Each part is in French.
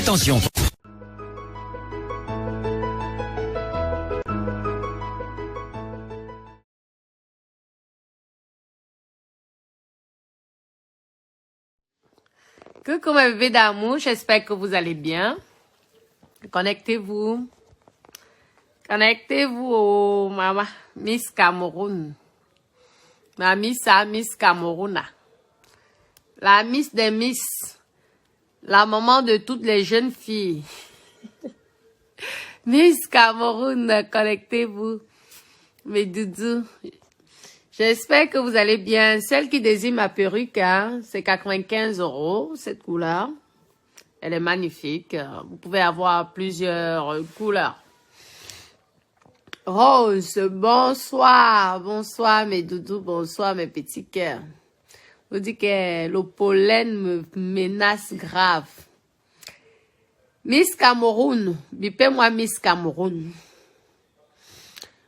Attention. Coucou mes bébés d'amour, j'espère que vous allez bien. Connectez-vous. Connectez-vous au Mama Miss Cameroun. Ma Miss Cameroun. La Miss des Miss. La maman de toutes les jeunes filles. Miss Cameroun, connectez-vous. Mes doudous. J'espère que vous allez bien. Celle qui désire ma perruque, hein, c'est 95 €, cette couleur. Elle est magnifique. Vous pouvez avoir plusieurs couleurs. Rose, bonsoir. Bonsoir mes doudous, bonsoir mes petits cœurs. Je vous dis que le pollen me menace grave. Miss Cameroun, bipez-moi Miss Cameroun.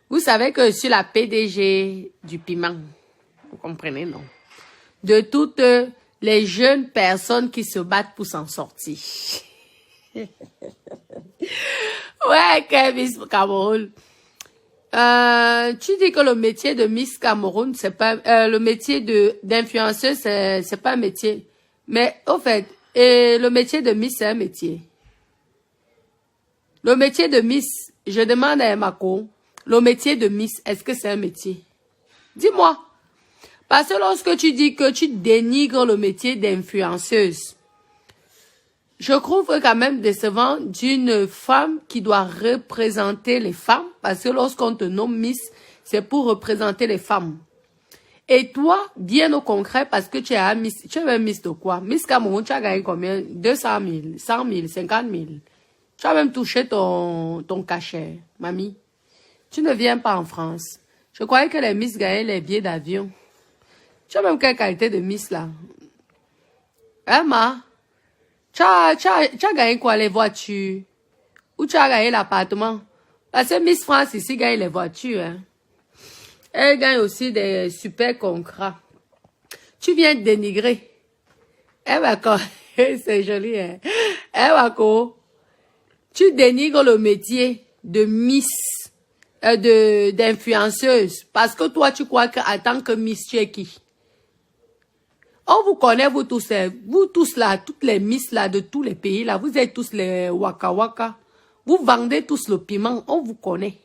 Vous savez que je suis la PDG du piment. Vous comprenez, non? De toutes les jeunes personnes qui se battent pour s'en sortir. Ouais, que Miss Cameroun. Tu dis que le métier de Miss Cameroun, c'est pas le métier d'influenceuse, c'est pas un métier. Mais au fait, le métier de Miss, c'est un métier. Le métier de Miss, je demande à Emako, le métier de Miss, est-ce que c'est un métier? Dis-moi. Parce que lorsque tu dis que tu dénigres le métier d'influenceuse, je trouve quand même décevant d'une femme qui doit représenter les femmes. Parce que lorsqu'on te nomme Miss, c'est pour représenter les femmes. Et toi, bien au concret, parce que tu es un Miss, tu es un Miss de quoi? Miss Cameroun, tu as gagné combien? 200 000, 100 000, 50 000. Tu as même touché ton cachet, mamie. Tu ne viens pas en France. Je croyais que les Miss gagnaient les billets d'avion. Tu as même quelle qualité de Miss là? Emma, tu as gagné quoi, les voitures? Ou tu as gagné l'appartement? Parce que Miss France ici gagne les voitures. Hein. Elle gagne aussi des super contrats. Tu viens de dénigrer. Emma, c'est joli. Hein? Emma, tu dénigres le métier de Miss. D'influenceuse. Parce que toi, tu crois qu'en tant que Miss, tu es qui? On vous connaît, vous tous là, toutes les Miss là, de tous les pays là, vous êtes tous les Waka Waka. Vous vendez tous le piment, on vous connaît.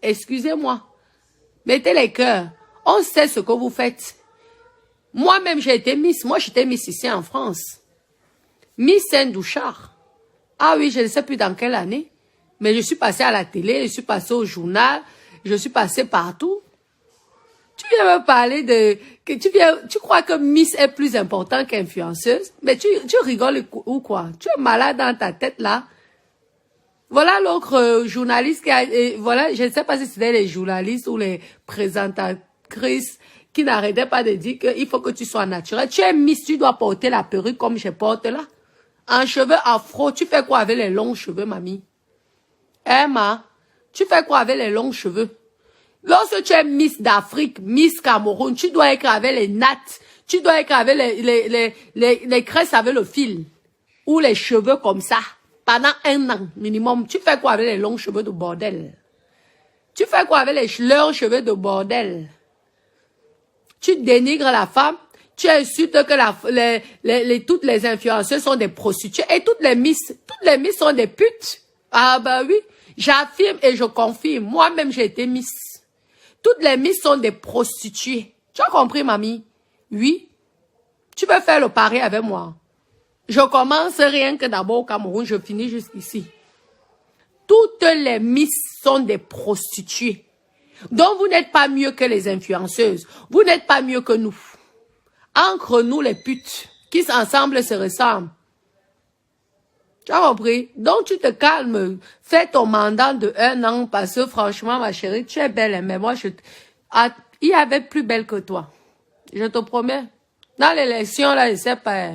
Excusez-moi. Mettez les cœurs. On sait ce que vous faites. Moi-même, j'ai été Miss. Moi, j'étais Miss ici en France. Miss Saint-Douchard. Ah oui, je ne sais plus dans quelle année. Mais je suis passée à la télé, je suis passée au journal, je suis passée partout. Tu viens me parler de... Tu crois que Miss est plus important qu'influenceuse? Mais tu rigoles ou quoi? Tu es malade dans ta tête là? Voilà l'autre journaliste qui a... voilà, je ne sais pas si c'était les journalistes ou les présentatrices qui n'arrêtaient pas de dire qu'il faut que tu sois naturel. Tu es Miss, tu dois porter la perruque comme je porte là. En cheveux afro, tu fais quoi avec les longs cheveux, mamie? Emma, tu fais quoi avec les longs cheveux? Lorsque tu es Miss d'Afrique, Miss Cameroun, tu dois être avec les nattes. Tu dois être avec les cresses avec le fil. Ou les cheveux comme ça. Pendant 1 an minimum. Tu fais quoi avec les longs cheveux de bordel? Tu fais quoi avec leurs cheveux de bordel? Tu dénigres la femme. Tu insultes que toutes les influenceuses sont des prostituées. Et toutes les Miss sont des putes. Ah bah oui. J'affirme et je confirme. Moi-même, j'ai été Miss. Toutes les Miss sont des prostituées. Tu as compris, mamie? Oui. Tu peux faire le pari avec moi. Je commence rien que d'abord au Cameroun, je finis jusqu'ici. Toutes les Miss sont des prostituées. Donc, vous n'êtes pas mieux que les influenceuses. Vous n'êtes pas mieux que nous. Entre nous, les putes, qui ensemble se ressemblent. Tu as compris? Donc, tu te calmes. Fais ton mandat de 1 an parce que franchement, ma chérie, tu es belle. Mais moi, il y avait plus belle que toi. Je te promets. Dans l'élection, là, je sais pas.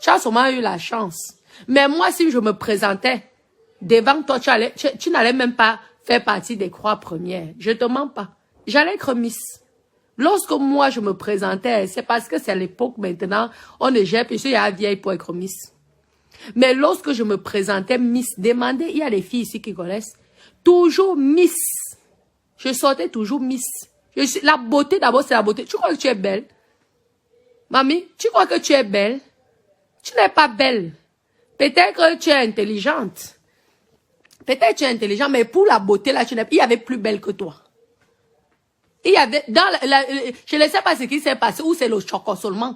Tu as sûrement eu la chance. Mais moi, si je me présentais devant toi, tu n'allais même pas faire partie des 3 premières. Je te mens pas. J'allais être Miss. Lorsque moi, je me présentais, c'est parce que c'est l'époque maintenant, on ne gère plus, il y a vieille pour être Miss. Mais lorsque je me présentais Miss, demandez, il y a des filles ici qui connaissent, toujours Miss. Je sortais toujours Miss. La beauté, d'abord, c'est la beauté. Tu crois que tu es belle? Mamie, tu crois que tu es belle? Tu n'es pas belle. Peut-être que tu es intelligente. Peut-être que tu es intelligente, mais pour la beauté, là, il y avait plus belle que toi. Il y avait, je ne sais pas ce qui s'est passé, ou c'est le choco seulement.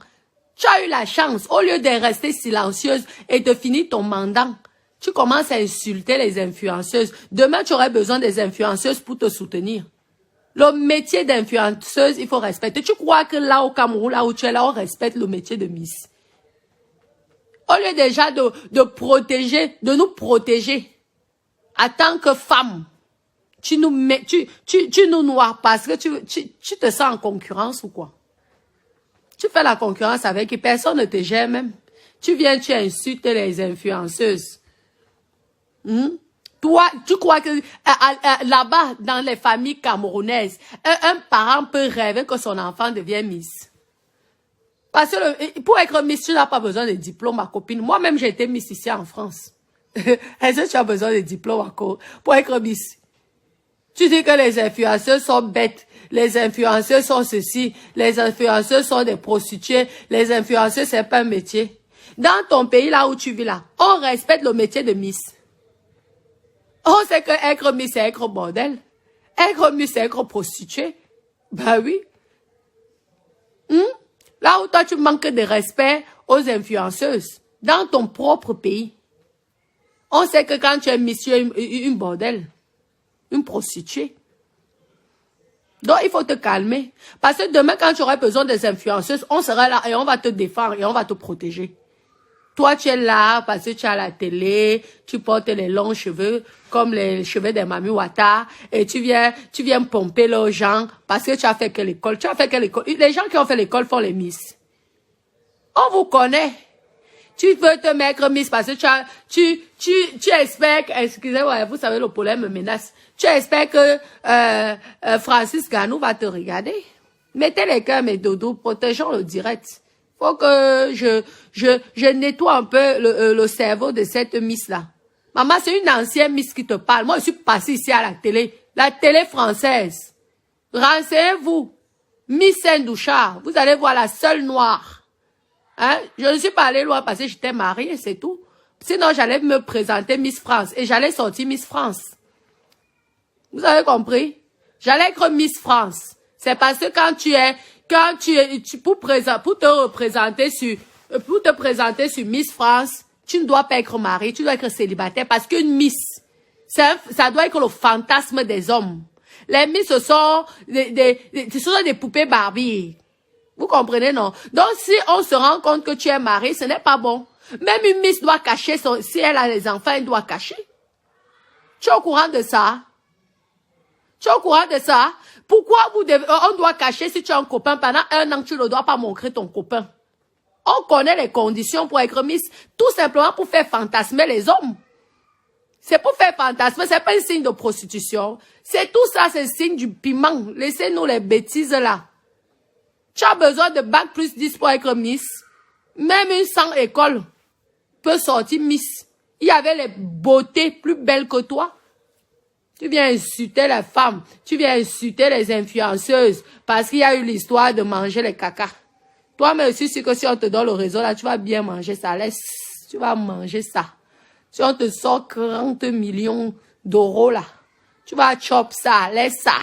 Tu as eu la chance, au lieu de rester silencieuse et de finir ton mandat, tu commences à insulter les influenceuses. Demain, tu aurais besoin des influenceuses pour te soutenir. Le métier d'influenceuse, il faut respecter. Tu crois que là au Cameroun, là où tu es là, on respecte le métier de Miss? Au lieu déjà de protéger, de nous protéger, en tant que femme, tu nous noies parce que tu te sens en concurrence ou quoi? Tu fais la concurrence avec qui personne ne te gère même. Tu viens, tu insultes les influenceuses. Toi, tu crois que là-bas, dans les familles camerounaises, un parent peut rêver que son enfant devienne Miss. Parce que pour être Miss, tu n'as pas besoin de diplôme, ma copine. Moi-même, j'ai été Miss ici en France. Est-ce que tu as besoin de diplôme pour être Miss? Tu dis que les influenceurs sont bêtes, les influenceurs sont ceci, les influenceurs sont des prostituées, les influenceurs, c'est pas un métier. Dans ton pays, là où tu vis là, on respecte le métier de Miss. On sait que être Miss, c'est être bordel. Être Miss, c'est être prostituée. Ben oui. Là où toi, tu manques de respect aux influenceuses, dans ton propre pays. On sait que quand tu es Miss, tu es une bordel. Une prostituée. Donc, il faut te calmer. Parce que demain, quand tu auras besoin des influenceuses, on sera là et on va te défendre et on va te protéger. Toi, tu es là parce que tu as la télé, tu portes les longs cheveux, comme les cheveux des Mami Wata, et tu viens pomper les gens parce que tu as fait que l'école. Tu as fait que l'école. Les gens qui ont fait l'école font les Miss. On vous connaît. Tu veux te mettre Miss parce que tu espères, excusez-moi, vous savez, le problème me menace. Tu espères que Francis Ganou va te regarder. Mettez les cœurs, mes doudous, protégeons le direct. Faut que je nettoie un peu le cerveau de cette Miss-là. Maman, c'est une ancienne Miss qui te parle. Moi, je suis passée ici à la télé française. Renseignez-vous. Miss Saint-Douchard, vous allez voir la seule noire. Hein? Je ne suis pas allée loin parce que j'étais mariée, c'est tout. Sinon, j'allais me présenter Miss France et j'allais sortir Miss France. Vous avez compris? J'allais être Miss France. C'est parce que pour te présenter sur Miss France, tu ne dois pas être mariée, tu dois être célibataire parce qu'une Miss, ça doit être le fantasme des hommes. Les Miss, ce sont des poupées Barbie. Vous comprenez, non? Donc, si on se rend compte que tu es marié, ce n'est pas bon. Même une Miss doit cacher si elle a les enfants, elle doit cacher. Tu es au courant de ça? Tu es au courant de ça? Pourquoi on doit cacher si tu as un copain pendant 1 an, tu ne dois pas montrer ton copain? On connaît les conditions pour être Miss, tout simplement pour faire fantasmer les hommes. C'est pour faire fantasmer, c'est pas un signe de prostitution. C'est tout ça, c'est un signe du piment. Laissez-nous les bêtises là. Tu as besoin de bac plus 10 pour être Miss. Même une sans école peut sortir Miss. Il y avait les beautés plus belles que toi. Tu viens insulter les femmes. Tu viens insulter les influenceuses. Parce qu'il y a eu l'histoire de manger les caca. Toi, mais aussi, c'est que si on te donne le réseau là, tu vas bien manger ça. Laisse, tu vas manger ça. Si on te sort 40 millions d'euros là, tu vas chop ça. Laisse ça.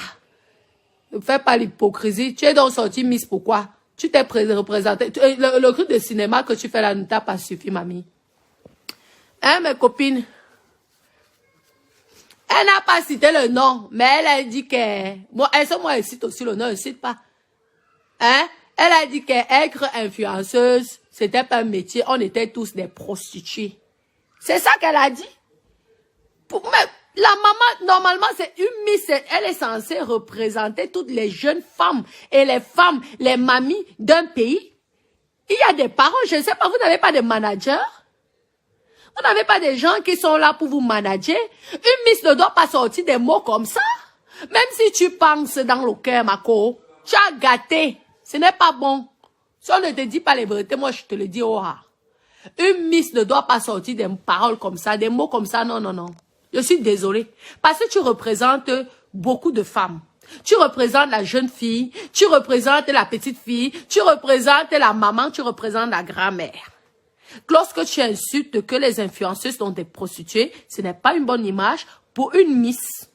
Ne fais pas l'hypocrisie. Tu es donc sorti Miss, pourquoi? Tu t'es représenté. Le truc de cinéma que tu fais là ne t'a pas suffi, mamie. Hein, mes copines? Elle n'a pas cité le nom, mais elle a dit que... Bon, elle cite aussi le nom, elle ne cite pas. Hein? Elle a dit qu'être influenceuse, c'était pas un métier. On était tous des prostituées. C'est ça qu'elle a dit. Mais la maman, normalement, c'est une Miss. Elle est censée représenter toutes les jeunes femmes et les femmes, les mamies d'un pays. Il y a des parents, je ne sais pas, vous n'avez pas de manager? Vous n'avez pas des gens qui sont là pour vous manager? Une Miss ne doit pas sortir des mots comme ça. Même si tu penses dans le cœur, Mako, tu as gâté. Ce n'est pas bon. Si on ne te dit pas les vérités, moi je te le dis au rare. Une Miss ne doit pas sortir des paroles comme ça, des mots comme ça. Non, non, non. Je suis désolée. Parce que tu représentes beaucoup de femmes. Tu représentes la jeune fille, tu représentes la petite fille, tu représentes la maman, tu représentes la grand-mère. Lorsque tu insultes que les influenceuses sont des prostituées, ce n'est pas une bonne image pour une Miss.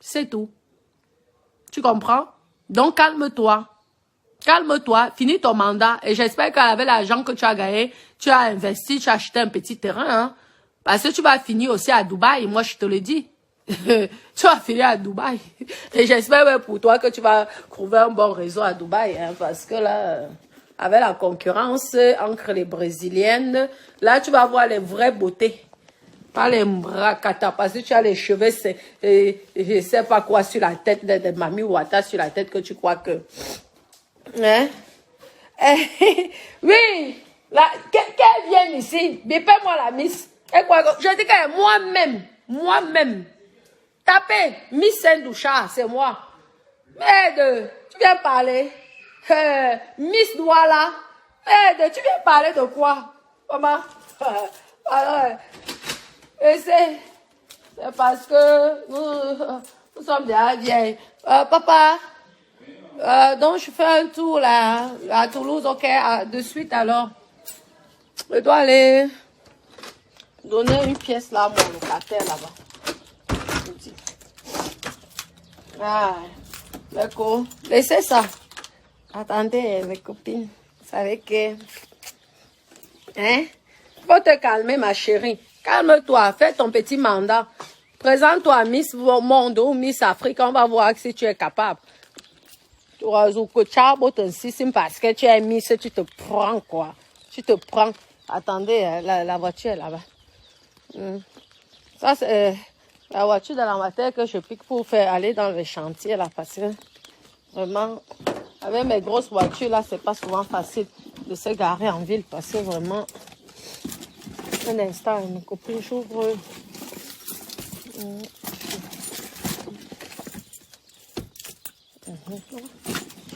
C'est tout. Tu comprends? Donc, calme-toi. Calme-toi, finis ton mandat. Et j'espère qu'avec l'argent que tu as gagné, tu as investi, tu as acheté un petit terrain. Hein? Parce que tu vas finir aussi à Dubaï, moi je te le dis. Tu vas finir à Dubaï. Et j'espère pour toi que tu vas trouver un bon réseau à Dubaï. Hein? Parce que là, avec la concurrence entre les Brésiliennes, là tu vas voir les vraies beautés. Pas les mrakata, parce que tu as les cheveux, je sais pas quoi sur la tête de Mami Wata, sur la tête que tu crois que... Hein? Oui, qu'elle vienne ici, bipez-moi la Miss. Et quoi, je dis que moi-même, tapez, Miss Sendoucha, c'est moi. Merde, tu viens parler. Miss Douala, merde, tu viens parler de quoi? Comment? Alors, c'est parce que nous sommes déjà vieilles. Papa, donc je fais un tour là, à Toulouse, ok, de suite alors. Je dois aller donner une pièce là à mon locataire là-bas. Ah, d'accord. Laissez ça. Attendez, mes copines. Vous savez que... Hein? Faut te calmer, ma chérie. Calme-toi, fais ton petit mandat. Présente-toi à Miss Monde ou Miss Afrique, on va voir si tu es capable. Parce que tu es Miss, tu te prends quoi. Tu te prends. Attendez, la voiture est là-bas. Ça, c'est la voiture de la matin que je pique pour faire aller dans le chantier là. Parce que vraiment, avec mes grosses voitures là, c'est pas souvent facile de se garer en ville. Parce que vraiment... Un instant, mes copines, j'ouvre.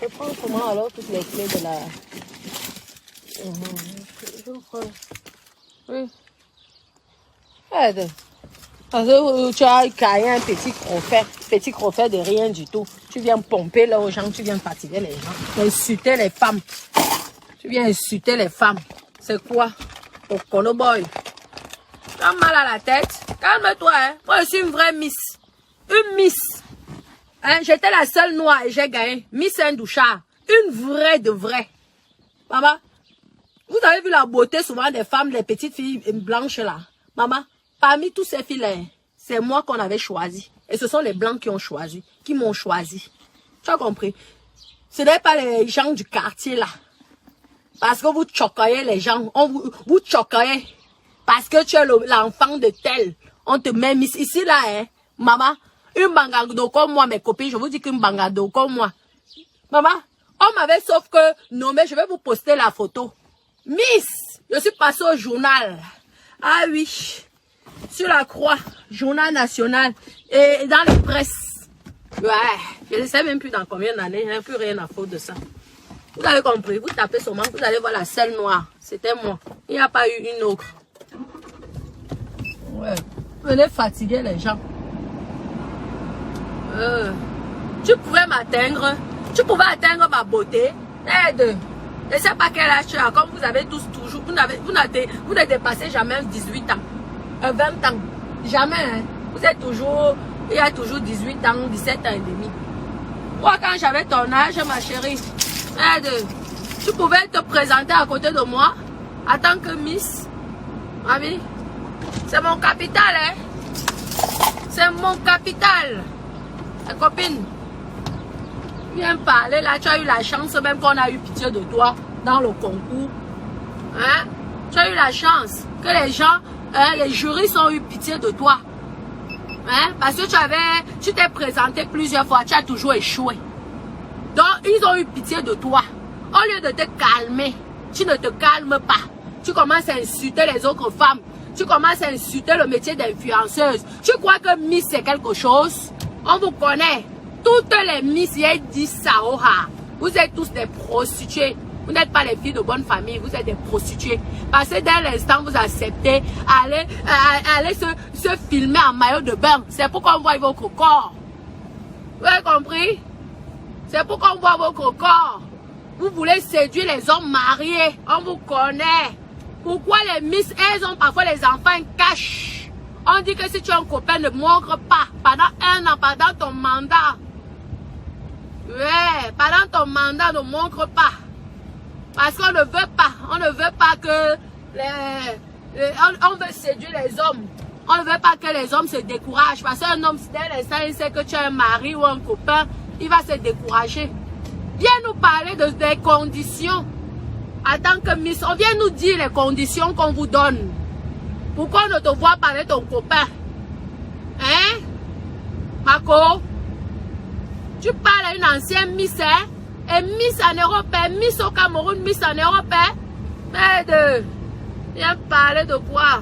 Je prends comment alors toutes les clés de la... J'ouvre. Oui. Aide. Parce que tu as caillé un petit crofet de rien du tout. Tu viens pomper là aux gens, tu viens fatiguer les gens. Insulter les femmes. Tu viens insulter les femmes. C'est quoi? Oh, Kono boy. Tu as mal à la tête. Calme-toi, hein. Moi, je suis une vraie Miss. Une Miss. Hein? J'étais la seule noire et j'ai gagné. Miss Indoucha. Une vraie de vraie. Maman, vous avez vu la beauté souvent des femmes, les petites filles blanches là. Maman, parmi tous ces filles-là, c'est moi qu'on avait choisi. Et ce sont les blancs qui ont choisi, qui m'ont choisi. Tu as compris? Ce n'est pas les gens du quartier là. Parce que vous choquez les gens, vous choquez. Parce que tu es l'enfant de tel. On te met ici là, hein. Maman, une bangado comme moi, mes copines, je vous dis qu'une bangado comme moi. Maman, on m'avait sauf que nommé, je vais vous poster la photo. Miss, je suis passée au journal. Ah oui, sur la croix, journal national. Et dans les presses. Ouais, je ne sais même plus dans combien d'années, je n'ai plus rien à foutre de ça. Vous avez compris, vous tapez seulement, vous allez voir la seule noire. C'était moi. Il n'y a pas eu une autre. Ouais. Venez fatiguer les gens. Tu pouvais m'atteindre. Tu pouvais atteindre ma beauté. Aide. Je ne sais pas quel âge tu as. Comme vous avez tous toujours. Vous ne dépassez jamais 18 ans. 20 ans. Jamais. Hein. Vous êtes toujours. Il y a toujours 18 ans, 17 ans et demi. Moi, quand j'avais ton âge, ma chérie. Tu pouvais te présenter à côté de moi en tant que Miss. Ami, c'est mon capital, hein. C'est mon capital. Ta copine, viens parler là. Tu as eu la chance même qu'on a eu pitié de toi dans le concours. Hein? Tu as eu la chance que les gens, les jurys ont eu pitié de toi. Hein? Parce que tu t'es présenté plusieurs fois, tu as toujours échoué. Donc, ils ont eu pitié de toi. Au lieu de te calmer, tu ne te calmes pas. Tu commences à insulter les autres femmes. Tu commences à insulter le métier d'influenceuse. Tu crois que Miss c'est quelque chose? On vous connaît. Toutes les Miss, il dit Saoha. Vous êtes tous des prostituées. Vous n'êtes pas les filles de bonne famille, vous êtes des prostituées. Parce que dès l'instant vous acceptez, allez se filmer en maillot de bain. C'est pourquoi on voit votre corps. Vous avez compris? C'est pourquoi on voit votre corps. Vous voulez séduire les hommes mariés. On vous connaît. Pourquoi les miss, elles ont parfois les enfants cachent? On dit que si tu as un copain, ne montre pas. Pendant 1 an, pendant ton mandat. Ouais, pendant ton mandat, ne montre pas. Parce qu'on ne veut pas. On ne veut pas que on veut séduire les hommes. On ne veut pas que les hommes se découragent. Parce qu'un homme, si dès l'instant, il sait que tu as un mari ou un copain, il va se décourager. Viens nous parler des conditions. En tant que miss, on vient nous dire les conditions qu'on vous donne. Pourquoi on ne te voit parler de ton copain? Hein? Marco? Tu parles à une ancienne miss, hein? Et miss en Europe, miss au Cameroun, miss en Europe, hein? Merde! Viens parler de quoi?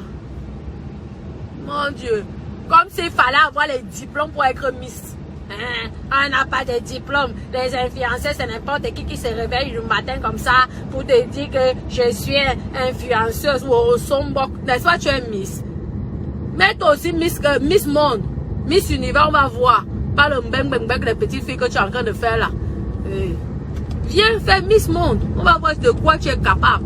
Mon Dieu! Comme s'il fallait avoir les diplômes pour être miss. Hein? On n'a pas de diplôme. Les influenceurs, c'est n'importe qui se réveille le matin comme ça pour te dire que je suis influenceuse ou au Sombok. N'est-ce pas, tu es miss? Mais toi aussi, miss monde, miss univers, on va voir. Pas le mbeng, les petites filles que tu es en train de faire là. Viens faire miss monde. On va voir de quoi tu es capable.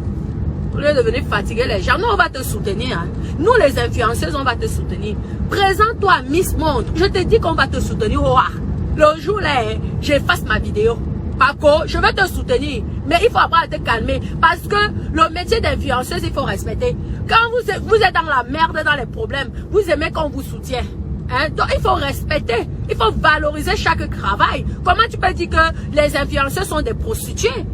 Au lieu de venir fatiguer les gens, nous on va te soutenir. Hein. Nous les influenceuses, on va te soutenir. Présente-toi Miss Monde. Je te dis qu'on va te soutenir. Oh, le jour là, j'efface ma vidéo. Paco, je vais te soutenir. Mais il faut apprendre à te calmer. Parce que le métier d'influenceuse, il faut respecter. Quand vous êtes dans la merde, dans les problèmes, vous aimez qu'on vous soutient. Hein? Donc il faut respecter. Il faut valoriser chaque travail. Comment tu peux dire que les influenceurs sont des prostituées?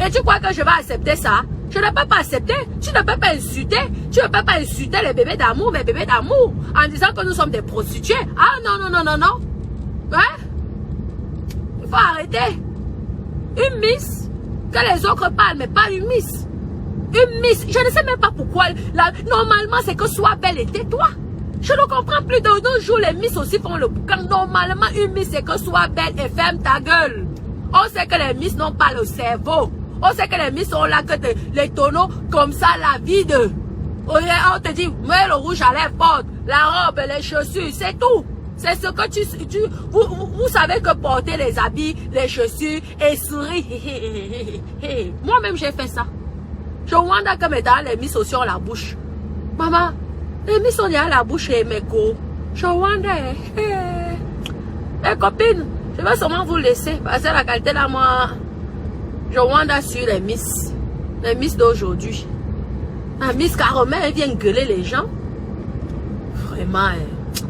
Et tu crois que je vais accepter ça? Je ne peux pas accepter. Tu ne peux pas insulter. Tu ne peux pas insulter les bébés d'amour, mes bébés d'amour, en disant que nous sommes des prostituées. Ah non, non, non, non, non. Hein? Il faut arrêter. Une miss, que les autres parlent, mais pas une miss. Une miss, je ne sais même pas pourquoi. Normalement, c'est que sois belle et tais-toi. Je ne comprends plus. De nos jours, les miss aussi font le boucan. Normalement, une miss, c'est que sois belle et ferme ta gueule. On sait que les miss n'ont pas le cerveau. On sait que les miss sont là, que les tonneaux, comme ça, la vide. On te dit, mets le rouge à lèvres, porte la robe, les chaussures, c'est tout. C'est ce que vous savez que porter les habits, les chaussures et sourire. Moi-même, j'ai fait ça. Je wanda que mes dents, les miss aussi ont la bouche. Maman, les miss ont la bouche et mes go. Je wanda. Mes copines, je vais seulement vous laisser. Parce que la qualité là, moi, je wanda sur les miss d'aujourd'hui. La miss Carmen, elle vient gueuler les gens. Vraiment,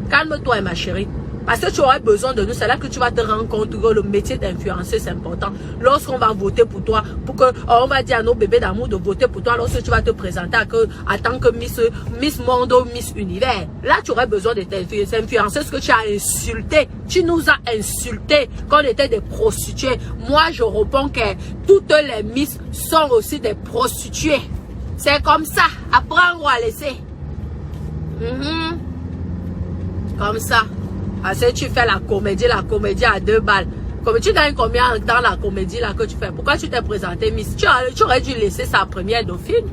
calme-toi, ma chérie. Parce que tu aurais besoin de nous. C'est là que tu vas te rendre compte que le métier d'influenceuse, c'est important. Lorsqu'on va voter pour toi, on va dire à nos bébés d'amour de voter pour toi, lorsque tu vas te présenter en tant que Miss Monde ou Miss Univers. Là, tu aurais besoin de tes influenceuses que tu as insultées. Tu nous as insultés qu'on était des prostituées. Moi, je réponds que toutes les Miss sont aussi des prostituées. C'est comme ça. Apprendre ou à laisser. Comme ça. Parce que tu fais la comédie à 2 balles. Comme tu gagnes combien dans la comédie là que tu fais? Pourquoi tu t'es présenté Miss? Tu aurais dû laisser sa première dauphine,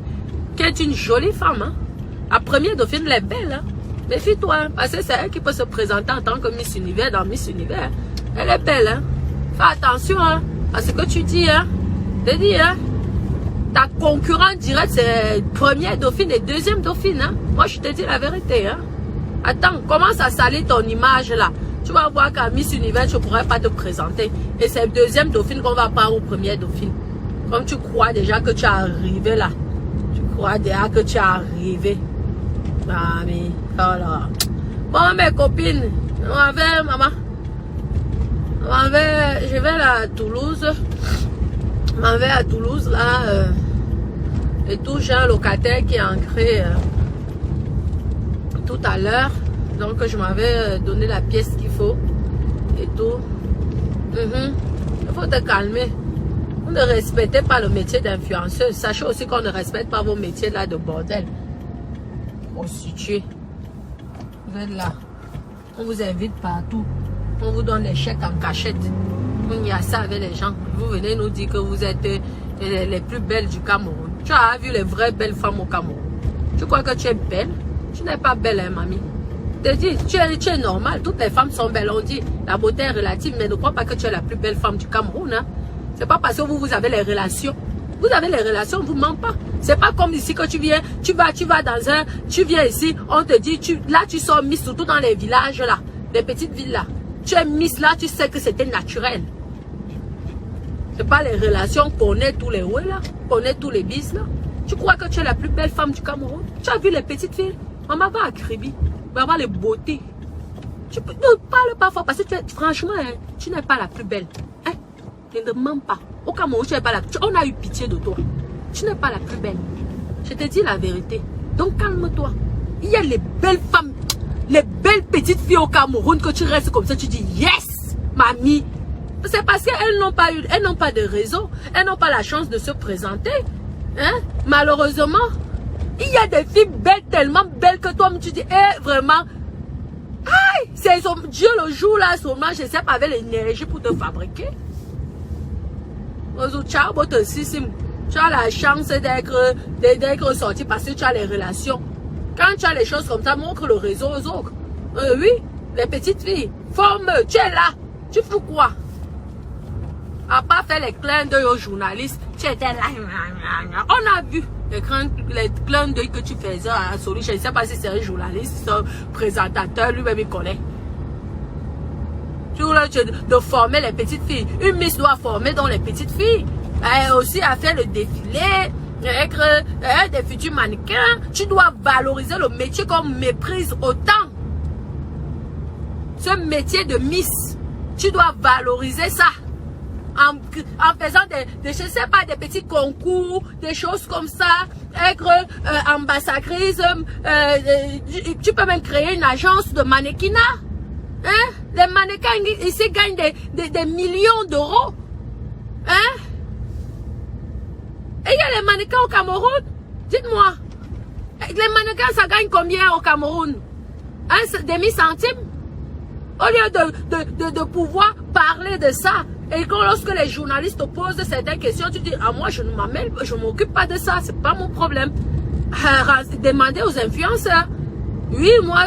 qui est une jolie femme. Hein? La première dauphine, elle est belle. Hein? Méfie-toi, hein? Parce que c'est elle qui peut se présenter en tant que Miss Univers dans Miss Univers. Elle est belle. Hein? Fais attention hein? À ce que tu dis. Hein? Je te dis, hein? Ta concurrente directe, c'est première dauphine et deuxième dauphine. Hein? Moi, je te dis la vérité. Hein? Attends, commence à salir ton image là. Tu vas voir qu'à Miss Univers, tu ne pourrais pas te présenter. Et c'est deuxième dauphine qu'on va pas au premier dauphine. Comme tu crois déjà que tu es arrivé là. Tu crois déjà que tu es arrivé. Ah, mais voilà. Bon, mes copines, je vais à Toulouse. Je m'en vais à Toulouse là. Et tout, j'ai un locataire qui est ancré. Tout à l'heure, donc je m'avais donné la pièce qu'il faut et tout. Il faut te calmer. Vous ne respectez pas le métier d'influenceuse. Sachez aussi qu'on ne respecte pas vos métiers là de bordel. Prostituée. Vous êtes là. On vous invite partout. On vous donne les chèques en cachette. Il y a ça avec les gens. Vous venez nous dire que vous êtes les plus belles du Cameroun. Tu as vu les vraies belles femmes au Cameroun. Tu crois que tu es belle? Tu n'es pas belle, hein, mamie. Je te dis, tu es normal. Toutes les femmes sont belles. On dit, la beauté est relative, mais ne crois pas que tu es la plus belle femme du Cameroun. Hein. C'est pas parce que vous avez les relations. Vous avez les relations, on ne vous ment pas. C'est pas comme ici que tu viens, tu vas dans un, tu viens ici, on te dit, là tu sors Miss, surtout dans les villages là, les petites villes là. Tu es Miss là, tu sais que c'était naturel. C'est pas les relations qu'on est tous les ouais là, qu'on est tous les bis là. Tu crois que tu es la plus belle femme du Cameroun? Tu as vu les petites filles? Maman va à Kribi, va voir les beautés. Tu ne parles pas fort parce que franchement, hein, tu n'es pas la plus belle. Hein? Ne mens pas. Au Cameroun, tu n'es pas la plus belle. On a eu pitié de toi. Tu n'es pas la plus belle. Je te dis la vérité. Donc calme-toi. Il y a les belles femmes, les belles petites filles au Cameroun que tu restes comme ça, tu dis yes, mamie. C'est parce qu'elles n'ont pas eu, elles n'ont pas de réseau, elles n'ont pas la chance de se présenter. Hein? Malheureusement, il y a des filles belles, tellement belles que toi, tu dis, vraiment, aïe, c'est Dieu le jour là, seulement, je sais pas, avec l'énergie pour te fabriquer. Tu as la chance d'être sorti parce que tu as les relations. Quand tu as les choses comme ça, montre le réseau aux autres. Oui, les petites filles, forme-eux, tu es là. Tu fous quoi? À part faire les clins d'œil aux journalistes, tu étais là. On a vu les clins d'œil que tu faisais à Soli. Je ne sais pas si c'est un journaliste, un présentateur, lui-même il connaît. Tu vois, de former les petites filles. Une Miss doit former dans les petites filles. Aussi à faire le défilé, être des futurs mannequins. Tu dois valoriser le métier qu'on méprise autant. Ce métier de Miss, tu dois valoriser ça. En faisant je sais pas, des petits concours, des choses comme ça, être ambassadrice, tu peux même créer une agence de mannequinat. Hein? Les mannequins ici gagnent des millions d'euros. Hein? Et il y a les mannequins au Cameroun? Dites-moi. Les mannequins, ça gagne combien au Cameroun? Un demi-centime? Au lieu de pouvoir parler de ça. Et quand lorsque les journalistes te posent certaines questions, tu dis, ah moi je ne m'occupe pas de ça, c'est pas mon problème. Demandez aux influenceurs. Oui, moi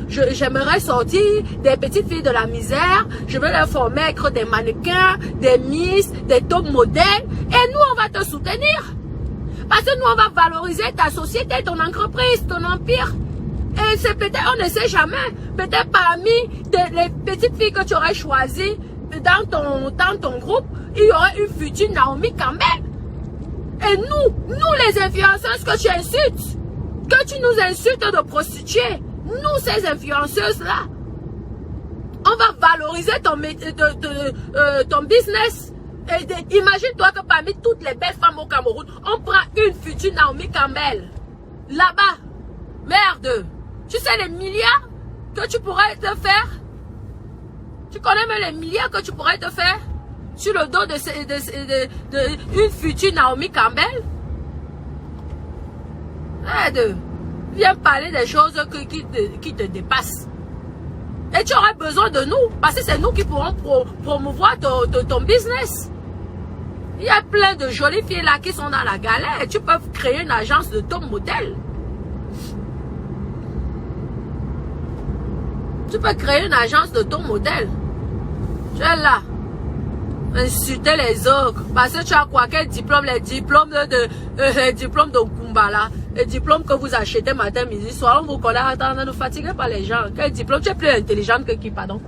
j'aimerais sortir des petites filles de la misère, je veux leur former à être des mannequins, des miss, des top modèles, et nous on va te soutenir. Parce que nous on va valoriser ta société, ton entreprise, ton empire. Et c'est peut-être, on ne sait jamais, peut-être parmi les petites filles que tu aurais choisies, dans ton groupe, il y aurait une future Naomi Campbell. Et nous les influenceuses que tu insultes, que tu nous insultes de prostituées, nous ces influenceuses-là, on va valoriser ton business. Imagine-toi que parmi toutes les belles femmes au Cameroun, on prend une future Naomi Campbell. Là-bas, merde, tu sais les milliards que tu pourrais te faire? Tu connais même les milliards que tu pourrais te faire sur le dos de une future Naomi Campbell? Viens parler des choses qui te dépassent. Et tu aurais besoin de nous, parce que c'est nous qui pourrons promouvoir ton business. Il y a plein de jolies filles là qui sont dans la galère. Tu peux créer une agence de top modèle. Tu peux créer une agence de top modèle. Tu es là. Insulter les autres. Parce que tu as quoi? Quel diplôme? Les diplômes de Kumbala. Les diplômes que vous achetez matin, midi, soir. On vous connaît. Attends, ne fatiguez pas les gens. Quel diplôme? Tu es plus intelligente que qui, pardon?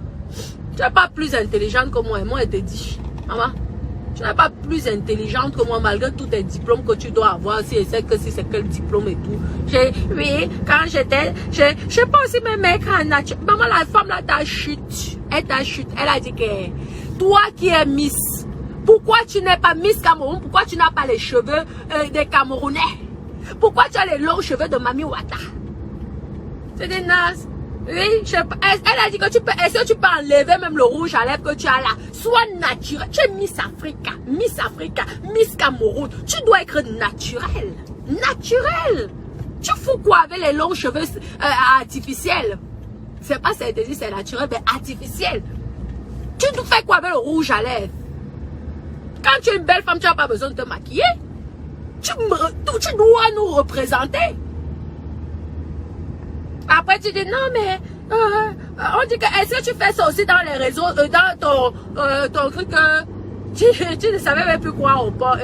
Tu n'es pas plus intelligente que moi. Et moi, elle te dit, maman, tu n'es pas plus intelligente que moi, malgré tous tes diplômes que tu dois avoir. Si c'est quel diplôme et tout. Oui, quand j'étais, je sais pas si mes mecs en nature. Maman, la femme là, t'a chute. Elle t'a chute. Elle a dit que toi qui es Miss, pourquoi tu n'es pas Miss Cameroun? Pourquoi tu n'as pas les cheveux des Camerounais? Pourquoi tu as les longs cheveux de Mami Wata? C'est des nazes. Oui, elle a dit que est-ce que tu peux enlever même le rouge à lèvres que tu as là? Sois naturel. Tu es Miss Africa, Miss Cameroun. Tu dois être naturel. Naturel. Tu fous quoi avec les longs cheveux artificiels? C'est pas ça, dit c'est naturel, mais artificiel. Tu fais quoi avec le rouge à lèvres? Quand tu es une belle femme, tu n'as pas besoin de te maquiller. Tu dois nous représenter. Après, tu dis, non, mais on dit que est-ce que tu fais ça aussi dans les réseaux, dans ton truc, tu ne savais même plus quoi on parle.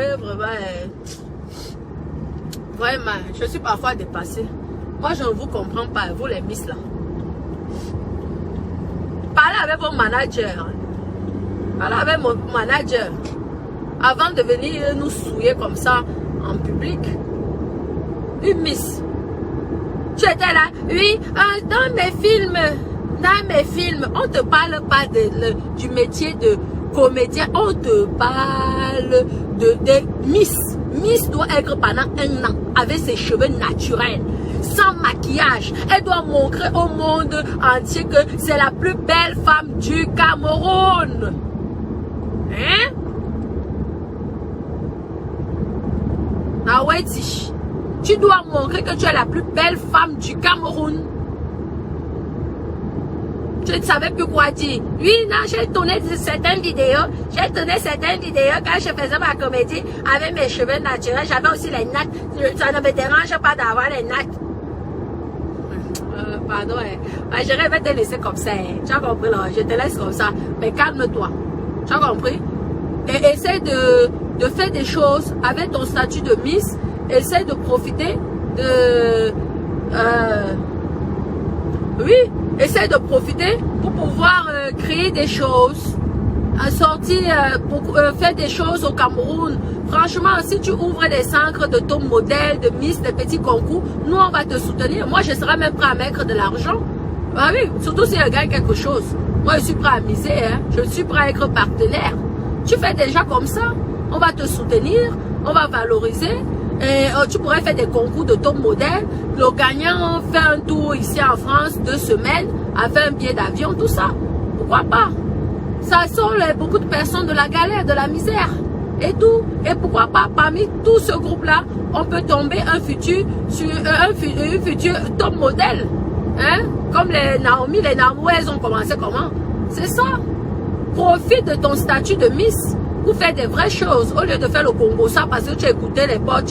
Vraiment, je suis parfois dépassée. Moi, je ne vous comprends pas, vous les miss là. Parlez avec vos managers. Parlez avec mon manager. Avant de venir nous souiller comme ça en public. Une miss. Tu étais là, oui, dans mes films, on ne te parle pas du métier de comédien, on te parle de miss. Miss doit être pendant 1 an, avec ses cheveux naturels, sans maquillage. Elle doit montrer au monde entier que c'est la plus belle femme du Cameroun. Hein? Ah ouais, tu dois montrer que tu es la plus belle femme du Cameroun. Je ne savais plus quoi dire. Oui, non, j'ai tourné certaines vidéos. J'ai tourné certaines vidéos quand je faisais ma comédie avec mes cheveux naturels. J'avais aussi les nattes. Ça ne me dérange pas d'avoir les nattes. Pardon. Je vais te laisser comme ça. Tu as compris là? Je te laisse comme ça. Mais calme-toi. Tu as compris? Et essaie de faire des choses avec ton statut de Miss. Essaie de profiter de... oui, essaie de profiter pour pouvoir créer des choses, faire des choses au Cameroun. Franchement, si tu ouvres des centres de top modèle, de Miss, de petits concours, nous on va te soutenir. Moi, je serai même prêt à mettre de l'argent. Ah oui, surtout si elle gagne quelque chose. Moi, je suis prêt à miser, hein. Je suis prêt à être partenaire. Tu fais déjà comme ça, on va te soutenir, on va valoriser. Et tu pourrais faire des concours de top modèle. Le gagnant fait un tour ici en France, 2 semaines, a fait un billet d'avion, tout ça. Pourquoi pas? Ça sort beaucoup de personnes de la galère, de la misère et tout. Et pourquoi pas, parmi tout ce groupe-là, on peut tomber un futur top modèle. Hein? Comme les Naomi, elles ont commencé comment? C'est ça. Profite de ton statut de Miss. Pour faire des vraies choses, au lieu de faire le Congo ça parce que tu as écouté les potes,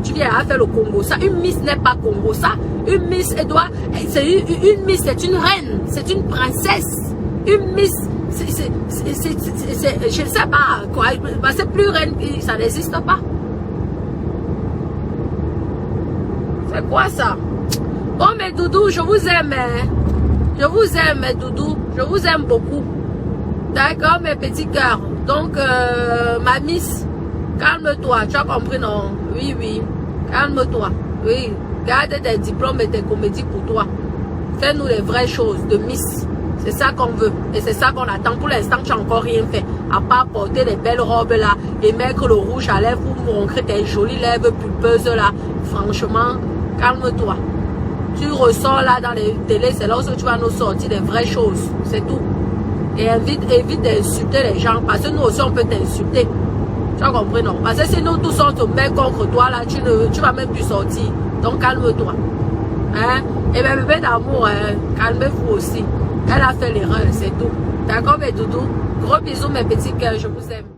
tu viens à faire le Congo ça. Une Miss n'est pas Congo ça. Une Miss, une Miss, c'est une reine, c'est une princesse. Une Miss, je ne sais pas quoi, c'est plus reine, ça n'existe pas. C'est quoi ça? Bon, mes doudous, je vous aime. Hein? Je vous aime, mes doudous, je vous aime beaucoup. D'accord, mes petits cœurs. Donc, ma Miss, calme-toi. Tu as compris, non? Oui, oui. Calme-toi. Oui. Garde tes diplômes et tes comédies pour toi. Fais-nous les vraies choses de Miss. C'est ça qu'on veut. Et c'est ça qu'on attend. Pour l'instant, tu n'as encore rien fait. À part porter les belles robes là et mettre le rouge à lèvres pour montrer tes jolies lèvres pulpeuses là. Franchement, calme-toi. Tu ressors là dans les télés. C'est là où tu vas nous sortir des vraies choses. C'est tout. Et évite d'insulter les gens. Parce que nous aussi, on peut t'insulter. Tu as compris, non? Parce que si nous tous on te met contre toi, là, tu vas même plus sortir. Donc, calme-toi. Hein? Et mes bébés d'amour, hein, calmez-vous aussi. Elle a fait l'erreur, c'est tout. D'accord, mes doudous? Gros bisous, mes petits cœurs. Je vous aime.